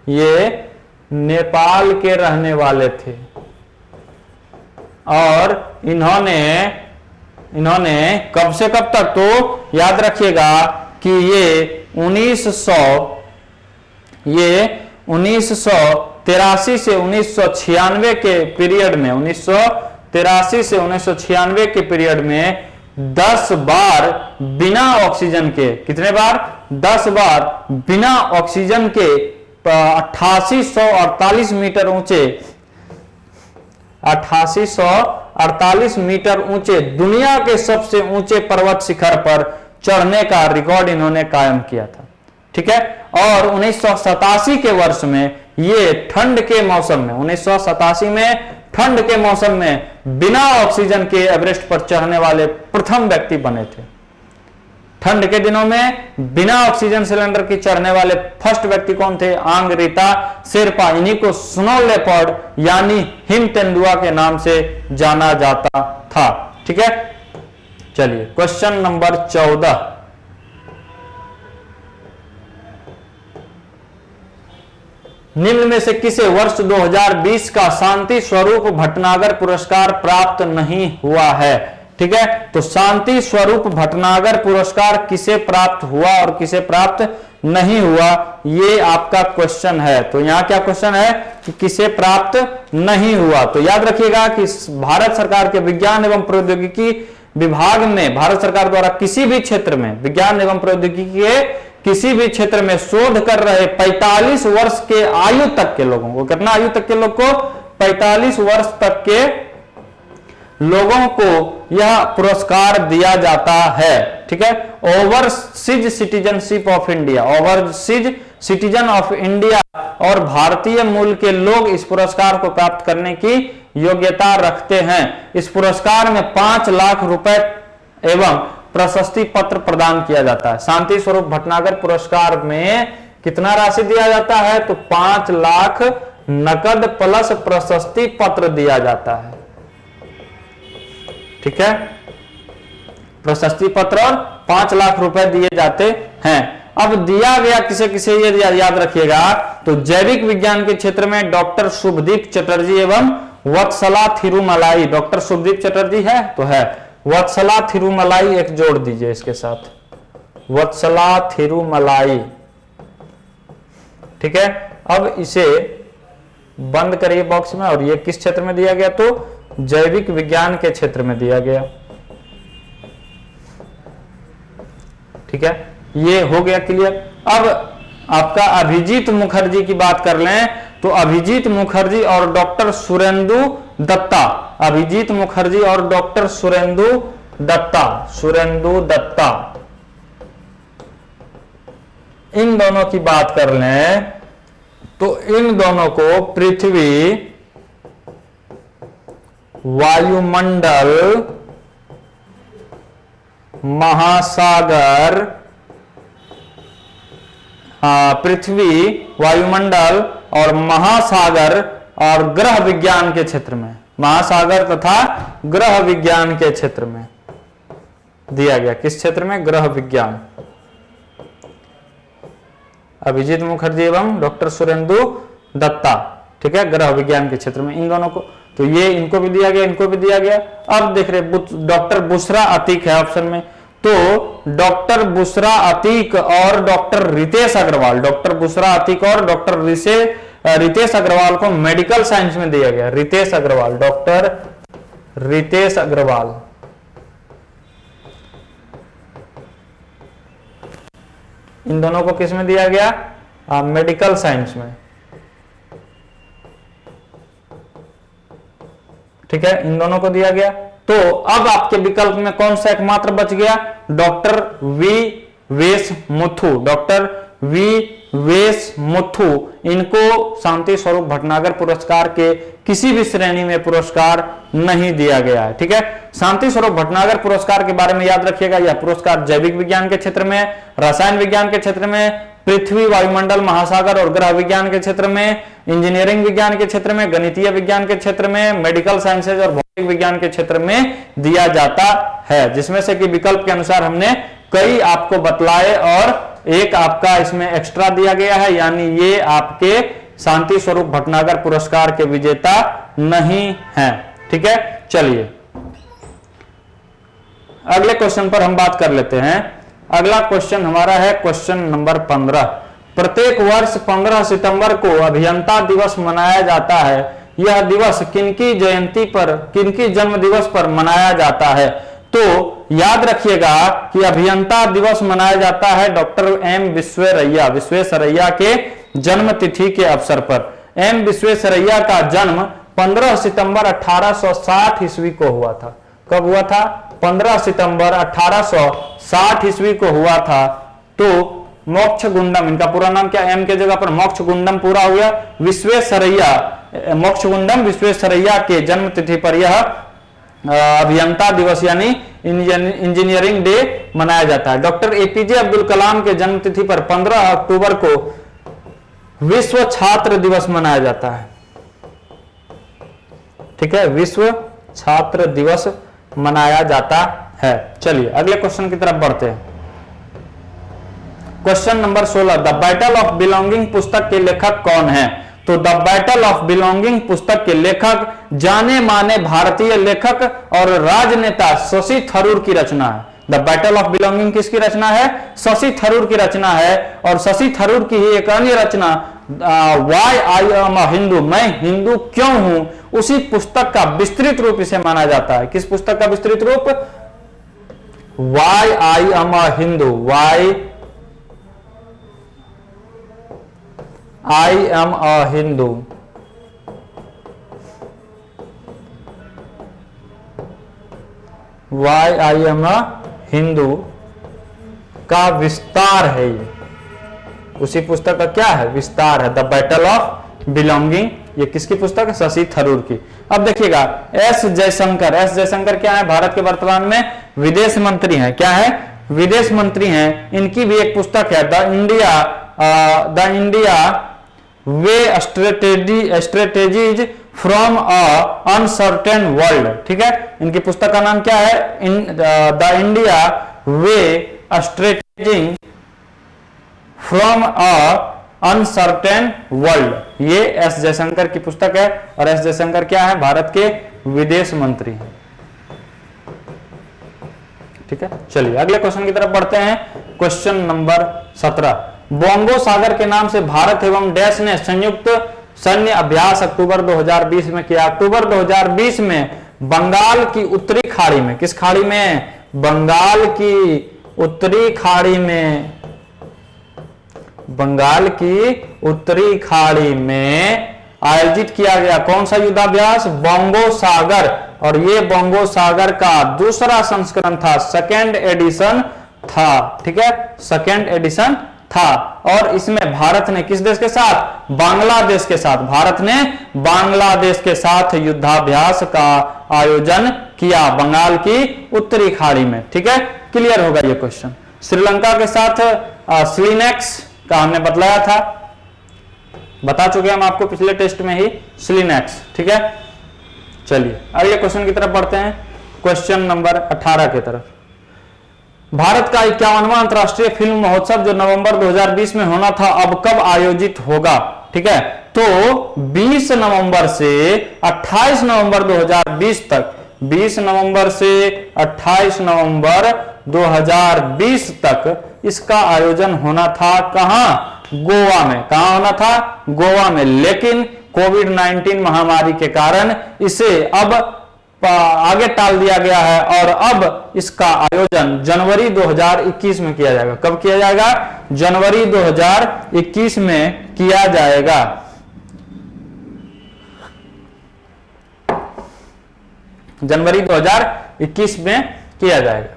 Speaker 1: ये नेपाल के रहने वाले थे और इन्होंने कब से कब तक, तो याद रखिएगा कि ये 1983 से 1996 के पीरियड में 1983 से 1996 के पीरियड में 10 बार बिना ऑक्सीजन के, कितने बार? 10 बार बिना ऑक्सीजन के 8848 मीटर ऊंचे 8848 मीटर ऊंचे दुनिया के सबसे ऊंचे पर्वत शिखर पर चढ़ने का रिकॉर्ड इन्होंने कायम किया था। ठीक है, और 1987 के वर्ष में ये ठंड के मौसम में 1987 में ठंड के मौसम में बिना ऑक्सीजन के एवरेस्ट पर चढ़ने वाले प्रथम व्यक्ति बने थे। ठंड के दिनों में बिना ऑक्सीजन सिलेंडर की चढ़ने वाले फर्स्ट व्यक्ति कौन थे? आंग रीता शेरपा। इन्हीं को स्नो लेपर्ड यानी हिम तेंदुआ के नाम से जाना जाता था। ठीक है, चलिए क्वेश्चन नंबर 14। निम्न में से किसे वर्ष 2020 का शांति स्वरूप भटनागर पुरस्कार प्राप्त नहीं हुआ है? ठीक है, तो शांति स्वरूप भटनागर पुरस्कार किसे प्राप्त हुआ और किसे प्राप्त नहीं हुआ, ये आपका क्वेश्चन है। तो यहां क्या क्वेश्चन है कि किसे प्राप्त नहीं हुआ। तो याद रखिएगा कि भारत सरकार के विज्ञान एवं प्रौद्योगिकी विभाग में भारत सरकार द्वारा किसी भी क्षेत्र में विज्ञान एवं प्रौद्योगिकी के किसी भी क्षेत्र में शोध कर रहे 45 वर्ष के आयु तक के लोगों को, कितना आयु तक के लोग को, 45 वर्ष तक के लोगों को यह पुरस्कार दिया जाता है। ठीक है, overseas citizenship of India, overseas citizen of India और भारतीय मूल के लोग इस पुरस्कार को प्राप्त करने की योग्यता रखते हैं। इस पुरस्कार में 5 लाख रुपए एवं प्रशस्ति पत्र प्रदान किया जाता है। शांति स्वरूप भटनागर पुरस्कार में कितना राशि दिया जाता है? तो 5 लाख नकद प्लस प्रशस्ति पत्र दिया जाता है। ठीक है, प्रशस्ति पत्र और 5 लाख रुपए दिए जाते हैं। अब दिया गया किसे किसे ये याद रखिएगा, तो जैविक विज्ञान के क्षेत्र में डॉक्टर शुभदीप चटर्जी एवं वत्सला थिरुमलाई। डॉक्टर शुभदीप चटर्जी है तो है, वत्सला थिरुमलाई एक जोड़ दीजिए इसके साथ, वत्सला थिरुमलाई। ठीक है, अब इसे बंद करिए बॉक्स में। और ये किस क्षेत्र में दिया गया? तो जैविक विज्ञान के क्षेत्र में दिया गया। ठीक है, ये हो गया क्लियर। अब आपका अभिजीत मुखर्जी की बात कर लें तो अभिजीत मुखर्जी और डॉक्टर सुरेंदु दत्ता, अभिजीत मुखर्जी और डॉक्टर सुरेंदु दत्ता, इन दोनों की बात कर लें तो इन दोनों को पृथ्वी, वायुमंडल, महासागर, पृथ्वी, वायुमंडल और महासागर और ग्रह विज्ञान के क्षेत्र में, महासागर तथा ग्रह विज्ञान के क्षेत्र में दिया गया। किस क्षेत्र में? ग्रह विज्ञान। अभिजीत मुखर्जी एवं डॉक्टर सुरेंदु दत्ता, ठीक है, ग्रह विज्ञान के क्षेत्र में इन दोनों को, तो ये इनको भी दिया गया, इनको भी दिया गया। अब देख रहे डॉक्टर बुशरा अतीक है ऑप्शन में, तो डॉक्टर बुशरा अतीक और डॉक्टर रितेश अग्रवाल, डॉक्टर बुशरा अतीक और डॉक्टर रितेश अग्रवाल को मेडिकल साइंस में दिया गया। रितेश अग्रवाल, डॉक्टर रितेश अग्रवाल, इन दोनों को किस में दिया गया? मेडिकल साइंस में। ठीक है, इन दोनों को दिया गया। तो अब आपके विकल्प में कौन सा एकमात्र बच गया? डॉक्टर वी वेस मुथु, डॉक्टर वी वेस मुथु, इनको शांति स्वरूप भटनागर पुरस्कार के किसी भी श्रेणी में पुरस्कार नहीं दिया गया है। ठीक है, शांति स्वरूप भटनागर पुरस्कार के बारे में याद रखिएगा, यह पुरस्कार जैविक विज्ञान के क्षेत्र में, रसायन विज्ञान के क्षेत्र में, पृथ्वी, वायुमंडल, महासागर और ग्रह विज्ञान के क्षेत्र में, इंजीनियरिंग विज्ञान के क्षेत्र में, गणितीय विज्ञान के क्षेत्र में, मेडिकल साइंसेज और भौतिक विज्ञान के क्षेत्र में दिया जाता है। जिसमें से कि विकल्प के अनुसार हमने कई आपको बतलाए और एक आपका इसमें एक्स्ट्रा दिया गया है, यानी ये आपके शांति स्वरूप भटनागर पुरस्कार के विजेता नहीं हैं। ठीक है, चलिए अगले क्वेश्चन पर हम बात कर लेते हैं। अगला क्वेश्चन हमारा है क्वेश्चन नंबर 15। प्रत्येक वर्ष 15 सितंबर को अभियंता दिवस मनाया जाता है। यह दिवस किनकी जयंती पर, किनकी जन्म दिवस पर मनाया जाता है? तो याद रखिएगा कि अभियंता दिवस मनाया जाता है डॉक्टर एम विश्वेश्वरैया के जन्म तिथि के अवसर पर। एम विश्वेश्वरैया का जन्म 15 सितंबर 1860 ईस्वी को हुआ था। कब हुआ था? 15 सितंबर 1860 ईस्वी को हुआ था। तो मोक्ष गुंडम, इनका पूरा नाम क्या? एम के जगह पर मोक्ष गुंडम पूरा हो गया। विश्वेश्वरैया, मोक्ष गुंडम विश्वेश्वरैया के जन्म तिथि पर यह अभियंता दिवस यानी इंजीनियरिंग डे मनाया जाता है। डॉक्टर एपीजे अब्दुल कलाम के जन्म तिथि पर 15 अक्टूबर को विश्व छात्र दिवस मनाया जाता है। ठीक है, विश्व छात्र दिवस मनाया जाता है। चलिए अगले क्वेश्चन की तरफ बढ़ते हैं। Question number 16, the battle of belonging पुस्तक के लेखक कौन है? तो द बैटल ऑफ बिलोंगिंग पुस्तक के लेखक जाने माने भारतीय लेखक और राजनेता शशि थरूर की रचना है। द बैटल ऑफ बिलोंगिंग किसकी रचना है? शशि थरूर की रचना है। और शशि थरूर की ही एक अन्य रचना why I am a Hindu, मैं हिंदू क्यों हूं, उसी पुस्तक का विस्तृत रूप इसे माना जाता है। किस पुस्तक का विस्तृत रूप? Why I am a Hindu, why I am a Hindu. Why I am a Hindu का विस्तार है ये, उसी पुस्तक का क्या है? विस्तार है। द बैटल ऑफ बिलोंगिंग, ये किसकी पुस्तक है? शशि थरूर की। अब देखिएगा एस जयशंकर। एस जयशंकर क्या है? भारत के वर्तमान में विदेश मंत्री हैं। क्या है? विदेश मंत्री हैं। इनकी भी एक पुस्तक है the India way strategies from a uncertain world. ठीक है, इनकी पुस्तक का नाम क्या है? The India way strategies from a uncertain world. ये एस जयशंकर की पुस्तक है। और एस जयशंकर क्या है? भारत के विदेश मंत्री हैं। ठीक है, चलिए अगले क्वेश्चन की तरफ बढ़ते हैं। Question number 17। बोंगो सागर के नाम से भारत एवं डैश ने संयुक्त सैन्य अभ्यास अक्टूबर 2020 में किया। अक्टूबर 2020 में बंगाल की उत्तरी खाड़ी में, किस खाड़ी में? बंगाल की उत्तरी खाड़ी में, बंगाल की उत्तरी खाड़ी में आयोजित किया गया कौन सा युद्धाभ्यास? बोंगो सागर। और ये बोंगो सागर का दूसरा संस्करण था, सेकेंड एडिशन था। ठीक है, सेकेंड एडिशन था। और इसमें भारत ने किस देश के साथ? बांग्लादेश के साथ। भारत ने बांग्लादेश के साथ युद्धाभ्यास का आयोजन किया बंगाल की उत्तरी खाड़ी में। ठीक है, क्लियर होगा ये क्वेश्चन। श्रीलंका के साथ स्लिनेक्स का हमने बतलाया था, बता चुके हम आपको पिछले टेस्ट में ही, स्लिनेक्स। ठीक है, चलिए अगले क्वेश्चन की तरफ बढ़ते हैं। क्वेश्चन नंबर 18 की तरफ। भारत का 51वां अंतर्राष्ट्रीय फिल्म महोत्सव जो नवंबर 2020 में होना था, अब कब आयोजित होगा? ठीक है, तो 20 नवंबर से 28 नवंबर 2020 तक, 20 नवंबर से 28 नवंबर 2020 तक इसका आयोजन होना था। कहां? गोवा में। कहां होना था? गोवा में। लेकिन कोविड-19 महामारी के कारण इसे अब आगे टाल दिया गया है और अब इसका आयोजन जनवरी 2021 में किया जाएगा। कब किया जाएगा? जनवरी 2021 में किया जाएगा। जनवरी 2021 में किया जाएगा।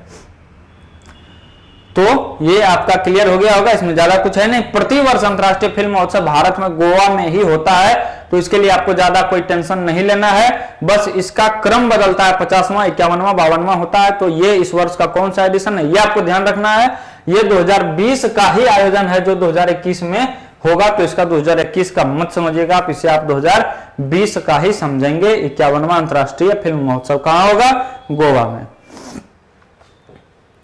Speaker 1: तो ये आपका क्लियर हो गया होगा, इसमें ज्यादा कुछ है नहीं। प्रतिवर्ष अंतर्राष्ट्रीय फिल्म महोत्सव भारत में गोवा में ही होता है, तो इसके लिए आपको ज्यादा कोई टेंशन नहीं लेना है। बस इसका क्रम बदलता है, 50वां, 51वां, 52वां होता है। तो ये इस वर्ष का कौन सा एडिशन है ये आपको ध्यान रखना है। ये 2020 का ही आयोजन है जो 2021 में होगा, तो इसका 2021 का मत समझिएगा आप, इसे आप 2020 का ही समझेंगे। 51वां अंतर्राष्ट्रीय फिल्म महोत्सव कहां होगा? गोवा में।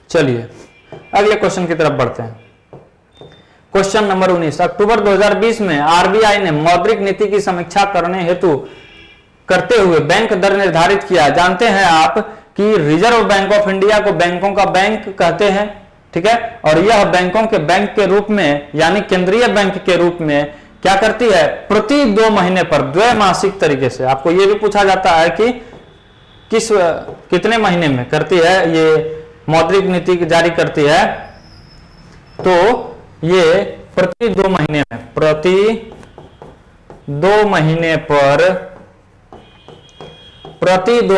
Speaker 1: चलिए अगले क्वेश्चन की तरफ बढ़ते हैं। Question number 19। अक्टूबर 2020 में आरबीआई ने मौद्रिक नीति की समीक्षा करते हुए बैंक दर निर्धारित किया। जानते हैं आप कि रिजर्व बैंक ऑफ इंडिया को बैंकों का बैंक कहते हैं। ठीक है, और यह बैंकों के बैंक के रूप में यानी केंद्रीय बैंक के रूप में क्या करती है? प्रति 2 महीने पर द्वैमासिक तरीके से। आपको यह भी पूछा जाता है कि कितने महीने में करती है ये मौद्रिक नीति जारी करती है, तो ये प्रति 2 महीने में, प्रति 2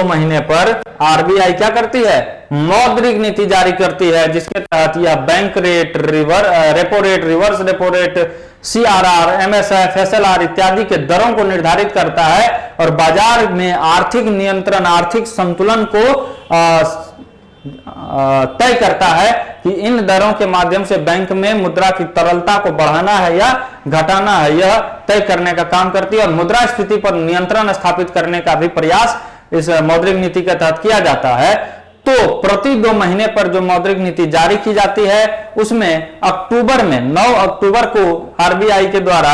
Speaker 1: महीने पर आरबीआई क्या करती है? मौद्रिक नीति जारी करती है, जिसके तहत यह bank rate, repo rate, reverse repo rate, CRR, MSF, SLR इत्यादि के दरों को निर्धारित करता है और बाजार में आर्थिक नियंत्रण, आर्थिक संतुलन को तय करता है कि इन दरों के माध्यम से बैंक में मुद्रा की तरलता को बढ़ाना है या घटाना है, यह तय करने का काम करती है। और मुद्रास्फीति पर नियंत्रण स्थापित करने का भी प्रयास इस मौद्रिक नीति के तहत किया जाता है। तो प्रति 2 महीने पर जो मौद्रिक नीति जारी की जाती है, उसमें अक्टूबर में 9 अक्टूबर को आरबीआई के द्वारा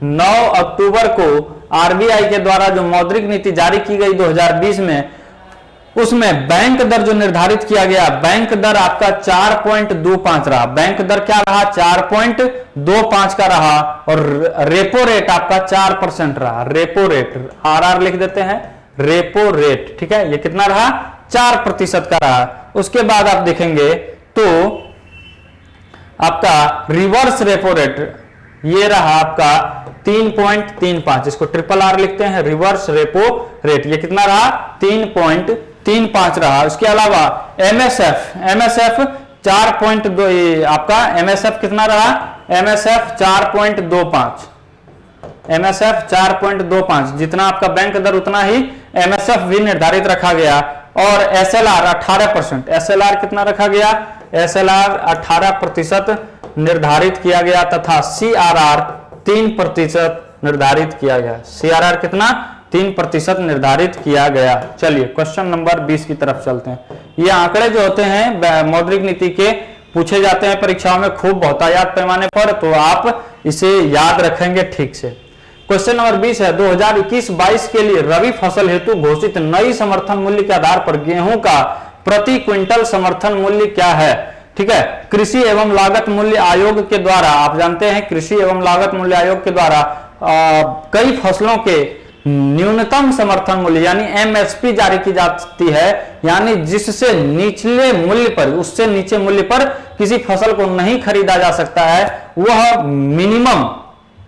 Speaker 1: 9 अक्टूबर को आरबीआई के द्वारा जो मौद्रिक नीति जारी की गई 2020 में, उसमें बैंक दर जो निर्धारित किया गया, बैंक दर आपका 4.25 रहा। बैंक दर क्या रहा? 4.25 का रहा। और रेपो रेट आपका 4% रहा। रेपो रेट आरआर लिख देते हैं, रेपो रेट, ठीक है। ये कितना रहा? 4% का रहा। उसके बाद आप देखेंगे तो आपका रिवर्स रेपो रेट ये रहा आपका 3.35, इसको ट्रिपल आर लिखते हैं, रिवर्स रेपो रेट। ये कितना रहा? 3.35 रहा। उसके अलावा एमएसएफ 4.2, आपका एमएसएफ कितना रहा? MSF 4.25, MSF 4.25। जितना आपका बैंक दर उतना ही एमएसएफ भी निर्धारित रखा गया। और एसएलआर 18%, एसएलआर कितना रखा गया? एसएलआर 18% निर्धारित किया गया तथा सीआरआर 3% निर्धारित किया गया। सीआरआर कितना? 3% निर्धारित किया गया। चलिए क्वेश्चन नंबर 20 की तरफ चलते हैं। ये आंकड़े जो होते हैं मौद्रिक नीति के पूछे जाते हैं परीक्षाओं में खूब बहुतायत पैमाने पर, तो आप इसे याद रखेंगे ठीक से। क्वेश्चन नंबर 20 है, 2021-22 के लिए रबी फसल हेतु घोषित नई समर्थन मूल्य के आधार पर गेहूं का प्रति क्विंटल समर्थन मूल्य क्या है? ठीक है। कृषि एवं लागत मूल्य आयोग के द्वारा, आप जानते हैं कृषि एवं लागत मूल्य आयोग के द्वारा कई फसलों के न्यूनतम समर्थन मूल्य यानी एमएसपी जारी की जाती है, यानी जिससे निचले मूल्य पर, उससे नीचे मूल्य पर किसी फसल को नहीं खरीदा जा सकता है, वह मिनिमम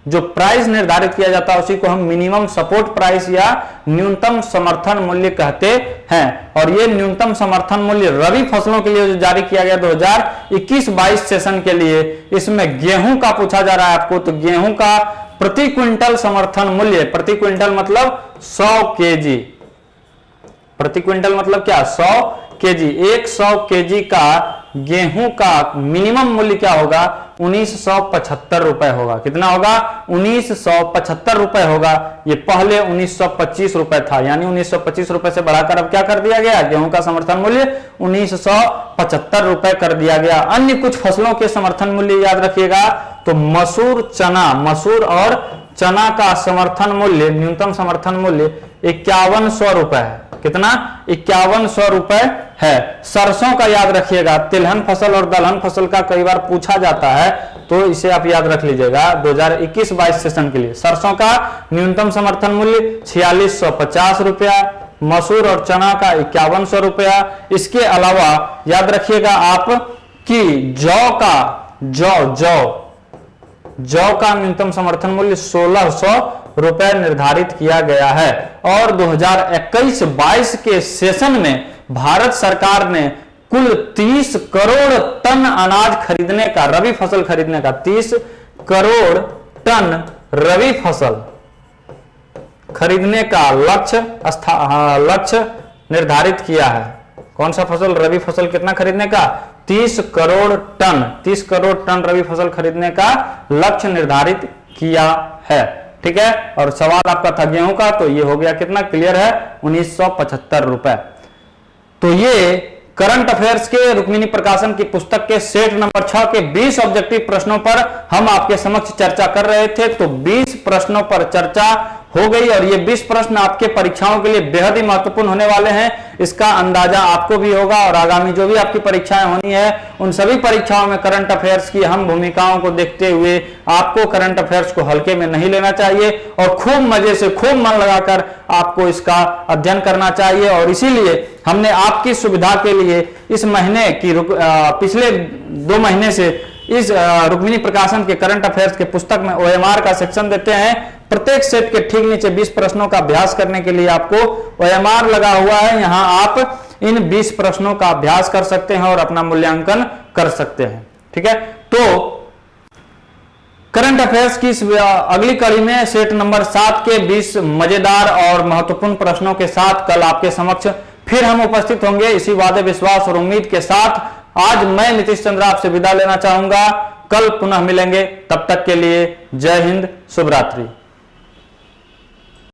Speaker 1: जो प्राइस निर्धारित किया जाता है उसी को हम मिनिमम सपोर्ट प्राइस या न्यूनतम समर्थन मूल्य कहते हैं। और ये न्यूनतम समर्थन मूल्य रबी फसलों के लिए जो जारी किया गया 2021-22 सेशन के लिए, इसमें गेहूं का पूछा जा रहा है आपको। तो गेहूं का प्रति क्विंटल समर्थन मूल्य, प्रति क्विंटल मतलब 100 केजी, प्रति क्विंटल मतलब क्या? 100 केजी। 100 केजी का गेहूं का मिनिमम मूल्य क्या होगा? 1975 रुपए होगा। कितना होगा? 1975 रुपए होगा। ये पहले 1925 रुपए था, यानी 1925 रुपए से बढ़ाकर अब क्या कर दिया गया? गेहूं का समर्थन मूल्य 1975 रुपए कर दिया गया। अन्य कुछ फसलों के समर्थन मूल्य याद रखिएगा। तो मसूर, चना, मसूर और चना का समर्थन मूल्य, न्यूनतम समर्थन मूल्य 5100 रुपए है। कितना? 5100 रुपए है। सरसों का याद रखिएगा, तिलहन फसल और दलहन फसल का कई बार पूछा जाता है, तो इसे आप याद रख लीजिएगा 2021-22 सेशन के लिए। सरसों का न्यूनतम समर्थन मूल्य 4650 रुपया, मसूर और चना का 5100 रुपया। इसके अलावा याद रखिएगा आप कि जौ का न्यूनतम समर्थन मूल्य 1600 रुपए निर्धारित किया गया है। और 2021-22 के सेशन में भारत सरकार ने कुल 30 करोड़ टन अनाज खरीदने का, रबी फसल खरीदने का 30 करोड़ टन रबी फसल खरीदने का लक्ष्य निर्धारित किया है। कौन सा फसल? रबी फसल कितना खरीदने का? 30 करोड़ टन, 30 करोड़ टन रबी फसल खरीदने का लक्ष्य निर्धारित किया है। ठीक है। और सवाल आपका था गेहूं का, तो ये हो गया कितना? क्लियर है, 1975 रुपए। तो ये करंट अफेयर्स के रुक्मिणी प्रकाशन की पुस्तक के सेट नंबर 6 के 20 ऑब्जेक्टिव प्रश्नों पर हम आपके समक्ष चर्चा कर रहे थे। तो 20 प्रश्नों पर चर्चा हो गई और ये 20 प्रश्न आपके परीक्षाओं के लिए बेहद ही महत्वपूर्ण होने वाले हैं। इसका अंदाजा आपको भी होगा और आगामी जो भी आपकी परीक्षाएं होनी है उन सभी परीक्षाओं में करंट अफेयर्स की अहम भूमिकाओं को देखते हुए आपको करंट अफेयर्स को हल्के में नहीं लेना चाहिए और खूब मजे से, खूब मन लगाकर आपको इसका अध्ययन करना चाहिए। और इसीलिए हमने आपकी सुविधा के लिए इस महीने की पिछले 2 महीने से इस रुक्मिणी प्रकाशन के करंट अफेयर्स के पुस्तक में ओएमआर का सेक्शन देते हैं। प्रत्येक सेट के ठीक नीचे 20 प्रश्नों का अभ्यास करने के लिए आपको ओएमआर लगा हुआ है। यहां आप इन 20 प्रश्नों का अभ्यास कर सकते हैं और अपना मूल्यांकन कर सकते हैं। ठीक है। तो करंट अफेयर्स की अगली कड़ी में सेट नंबर 7 के 20 मजेदार और महत्वपूर्ण प्रश्नों के साथ कल आपके समक्ष फिर हम उपस्थित होंगे। इसी वादे, विश्वास और उम्मीद के साथ आज मैं नीतीश चंद्र आपसे विदा लेना चाहूंगा। कल पुनः मिलेंगे, तब तक के लिए जय हिंद, शुभ रात्रि।